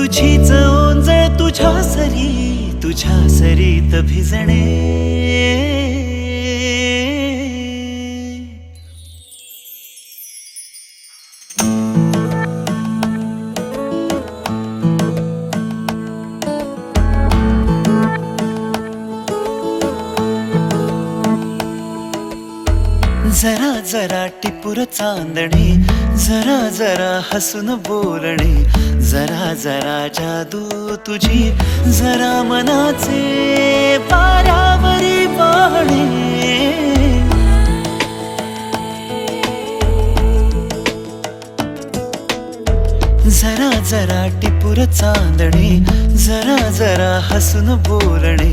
तुझीच ओंजळ तुझ्या सरीत भिजणे. जरा जरा टिपूर चांदणे, जरा जरा हसून बोलणे, जरा जरा जादू तुझी, जरा मनाचे पारावरी वाहणे. जरा जरा टिपूर चांदणे, जरा जरा हसून बोलणे,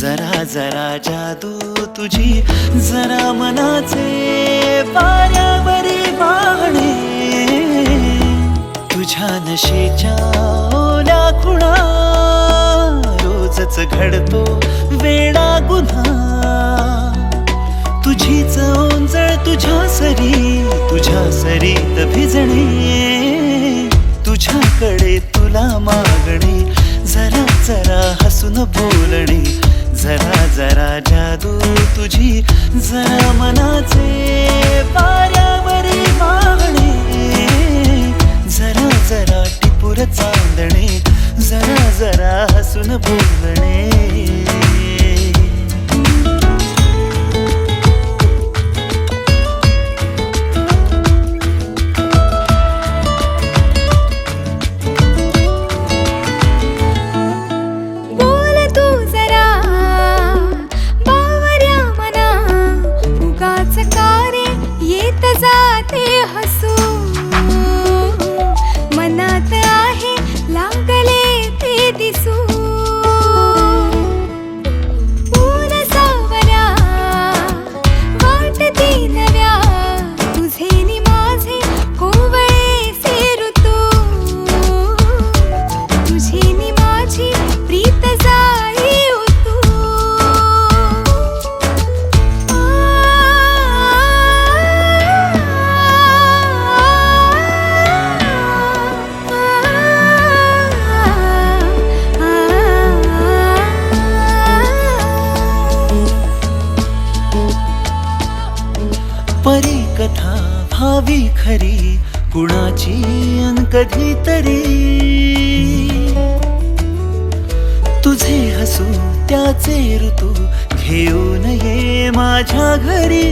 जरा जरा जादू तुझी, जरा मनाचे पारावरी वाहणे. तुझ्या नशेच्या ओल्या खुणा, रोजच घडतो वेडा गुन्हा. तुझीच ओंजळ तुझ्या सरीत भिजणे. तुझ्याकडे तुला मागणे, जरा जरा हसून बोलणे, जरा जरा जादू तुझी, जरा मनाचे पारावरी वाहणे. जरा जरा टिपूर चांदणे, जरा जरा हसून बोलणे. जाते हसू, मनात आहे लागले ते दिसू. ऊन सावल्या वाटती नव्या, तुझे नि माझे कोवळेसे ऋतू. तुझी नि माझी प्रीत जाई उतू. परी कथा भावी खरी, कुणाची अन कधीतरी. तुझे हसू त्याचे ऋतू, घेऊन ये माझ्या घरी.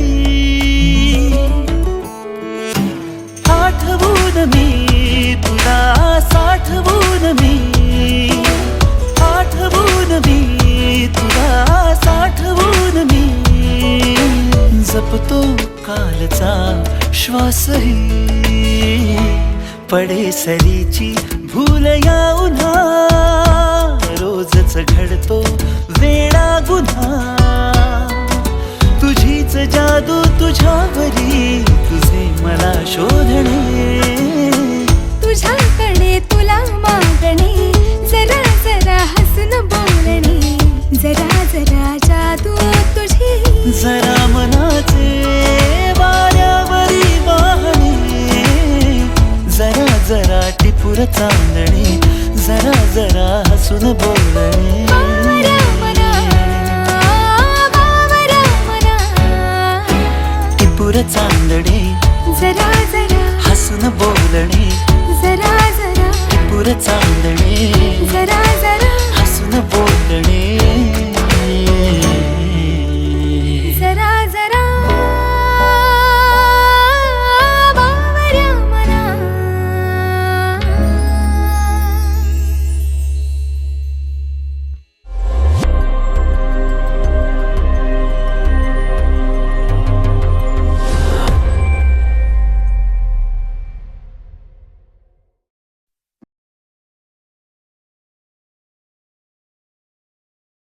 आठवून मी तुला साठवून मी, आठवून मी तुला साठवून मी. जपतो कालचा श्वासही, पडे सरीची भूल या उन्हा. रोजच घडतो वेडा गुन्हा. तुझीच जादू तुझ्यावरी, तुझे मला शोधणे. तुझ्याकडे तुला मागणे, जरा जरा हसून बोलणे, जरा जरा जादू तुझी, जरा मनाचे वाऱ्यावरी वाहणे. जरा जरा टिपूर चांदणे, जरा जरा हसून बोलणे. टिपूर चांदणे, जरा जरा हसून बोलणे, जरा जरा टिपूर चांदणे.